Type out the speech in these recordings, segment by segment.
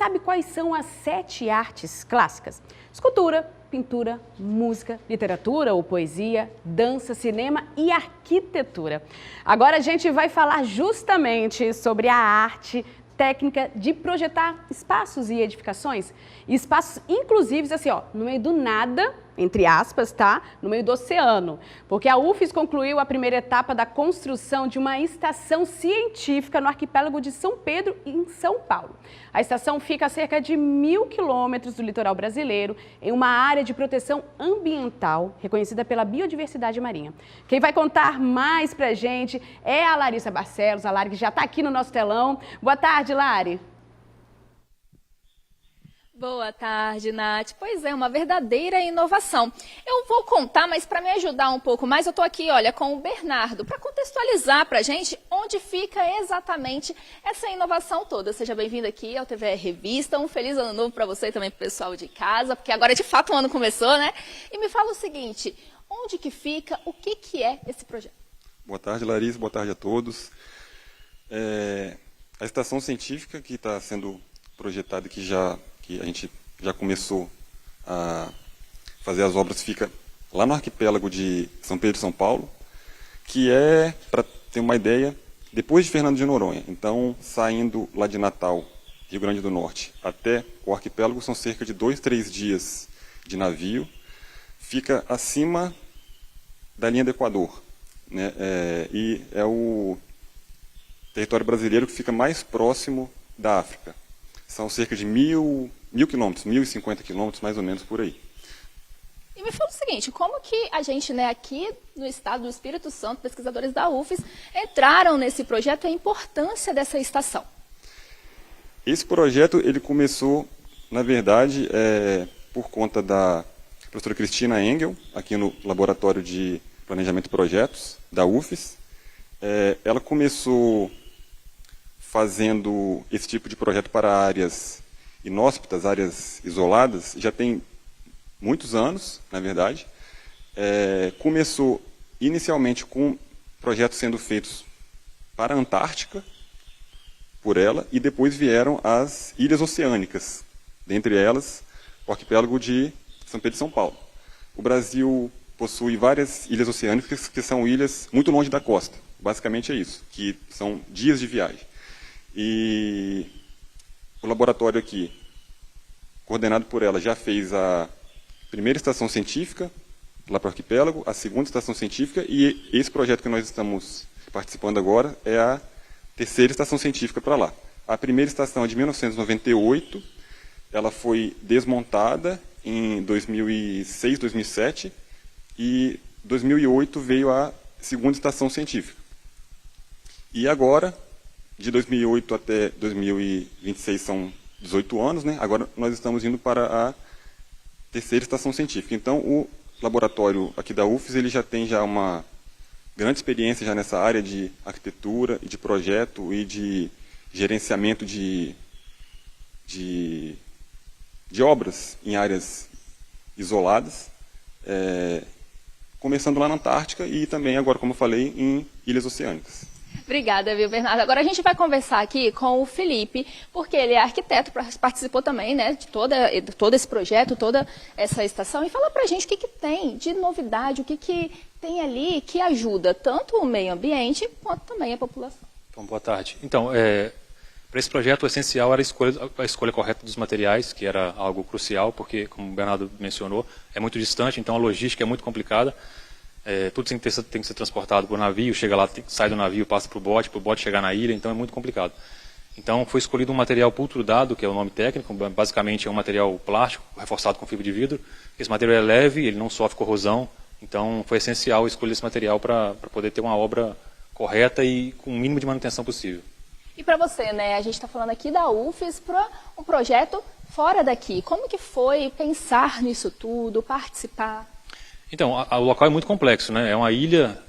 sabe quais são as 7 artes clássicas? Escultura, pintura, música, literatura ou poesia, dança, cinema e arquitetura. Agora a gente vai falar justamente sobre a arte técnica de projetar espaços e edificações, espaços inclusivos assim, ó, no meio do nada, entre aspas, tá? No meio do oceano, porque a UFES concluiu a primeira etapa da construção de uma estação científica no arquipélago de São Pedro, em São Paulo. A estação fica a cerca de 1.000 quilômetros do litoral brasileiro, em uma área de proteção ambiental, reconhecida pela biodiversidade marinha. Quem vai contar mais pra gente é a Larissa Barcelos, a Lari que já tá aqui no nosso telão. Boa tarde, Lari. Boa tarde, Nath. Pois é, uma verdadeira inovação. Eu vou contar, mas para me ajudar um pouco mais, eu estou aqui, olha, com o Bernardo, para contextualizar para a gente onde fica exatamente essa inovação toda. Seja bem-vindo aqui ao TVR Revista, um feliz ano novo para você e também para o pessoal de casa, porque agora de fato o ano começou, né? E me fala o seguinte, onde que fica, o que que é esse projeto? Boa tarde, Larissa, boa tarde a todos. A estação científica que está sendo projetada, que a gente já começou a fazer as obras, fica lá no arquipélago de São Pedro e São Paulo, que é, para ter uma ideia, depois de Fernando de Noronha. Então, saindo lá de Natal, Rio Grande do Norte, até o arquipélago, são cerca de 2, 3 dias de navio. Fica acima da linha do Equador, né? E é o território brasileiro que fica mais próximo da África. São cerca de 1.000 quilômetros, 1.050 quilômetros, mais ou menos por aí. E me fala o seguinte, como que a gente, né, aqui no estado do Espírito Santo, pesquisadores da UFES, entraram nesse projeto e a importância dessa estação? Esse projeto, ele começou, na verdade, por conta da professora Cristina Engel, aqui no Laboratório de Planejamento e Projetos, da UFES. Ela começou fazendo esse tipo de projeto para áreas inóspitas, áreas isoladas, já tem muitos anos, na verdade. Começou inicialmente com projetos sendo feitos para a Antártica, por ela, e depois vieram as ilhas oceânicas, dentre elas o arquipélago de São Pedro e São Paulo. O Brasil possui várias ilhas oceânicas que são ilhas muito longe da costa, basicamente é isso, que são dias de viagem. E o laboratório aqui, coordenado por ela, já fez a primeira estação científica lá para o arquipélago, a segunda estação científica, e esse projeto que nós estamos participando agora é a terceira estação científica para lá. A primeira estação é de 1998, ela foi desmontada em 2006, 2007, e 2008 veio a segunda estação científica. E agora, de 2008 até 2026 são 18 anos, né? Agora nós estamos indo para a terceira estação científica. Então, o laboratório aqui da UFES, ele já tem uma grande experiência já nessa área de arquitetura e de projeto e de gerenciamento de obras em áreas isoladas, começando lá na Antártica e também agora, como eu falei, em ilhas oceânicas. Obrigada, viu, Bernardo? Agora a gente vai conversar aqui com o Felipe, porque ele é arquiteto, participou também, né, de todo esse projeto, toda essa estação, e fala pra gente o que tem de novidade, o que tem ali que ajuda tanto o meio ambiente quanto também a população. Então, boa tarde. Então, para esse projeto o essencial era a escolha correta dos materiais, que era algo crucial, porque, como o Bernardo mencionou, é muito distante, então a logística é muito complicada. Tudo tem que ser transportado por navio, chega lá, sai do navio, passa para o bote chegar na ilha, então é muito complicado. Então foi escolhido um material pultrudado, que é o nome técnico, basicamente é um material plástico, reforçado com fibra de vidro. Esse material é leve, ele não sofre corrosão, então foi essencial escolher esse material para poder ter uma obra correta e com o mínimo de manutenção possível. E para você, né, a gente está falando aqui da UFES para um projeto fora daqui. Como que foi pensar nisso tudo, participar? Então, o local é muito complexo, né? É uma ilha,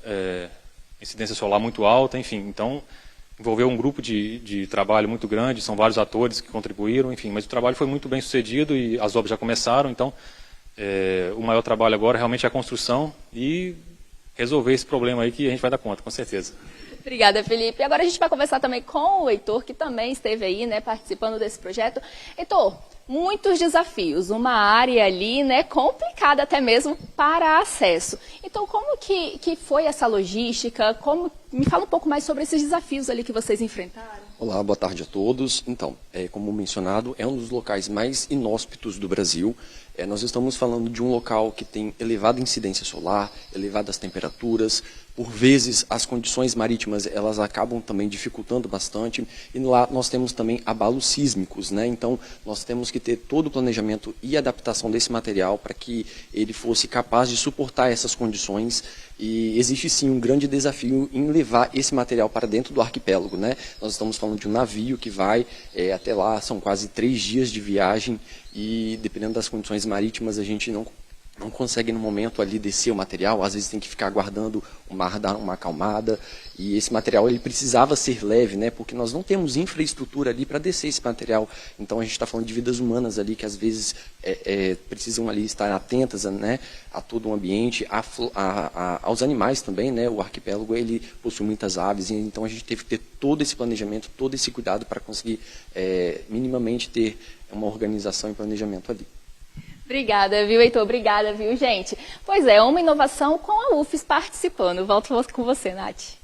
incidência solar muito alta, enfim. Então, envolveu um grupo de trabalho muito grande, são vários atores que contribuíram, enfim. Mas o trabalho foi muito bem sucedido e as obras já começaram. Então, o maior trabalho agora realmente é a construção e resolver esse problema aí que a gente vai dar conta, com certeza. Obrigada, Felipe. Agora a gente vai conversar também com o Heitor, que também esteve aí, né, participando desse projeto. Heitor, muitos desafios, uma área ali, né, complicada até mesmo para acesso. Então, como que foi essa logística? Me fala um pouco mais sobre esses desafios ali que vocês enfrentaram. Olá, boa tarde a todos. Então, como mencionado, é um dos locais mais inóspitos do Brasil. Nós estamos falando de um local que tem elevada incidência solar, elevadas temperaturas. Por vezes, as condições marítimas elas acabam também dificultando bastante. E lá nós temos também abalos sísmicos, né? Então, nós temos que ter todo o planejamento e adaptação desse material para que ele fosse capaz de suportar essas condições. E existe sim um grande desafio em levar esse material para dentro do arquipélago, né? Nós estamos falando de um navio que vai até lá, são quase 3 dias de viagem e dependendo das condições marítimas a gente não consegue no momento ali descer o material, às vezes tem que ficar aguardando o mar dar uma acalmada, e esse material ele precisava ser leve, né, porque nós não temos infraestrutura ali para descer esse material, então a gente está falando de vidas humanas ali que às vezes precisam ali estar atentas, né, a todo o ambiente, aos animais também, né, o arquipélago ele possui muitas aves, então a gente teve que ter todo esse planejamento, todo esse cuidado para conseguir minimamente ter uma organização e planejamento ali. Obrigada, viu, Heitor? Obrigada, viu, gente? Pois é, uma inovação com a UFES participando. Volto com você, Nath.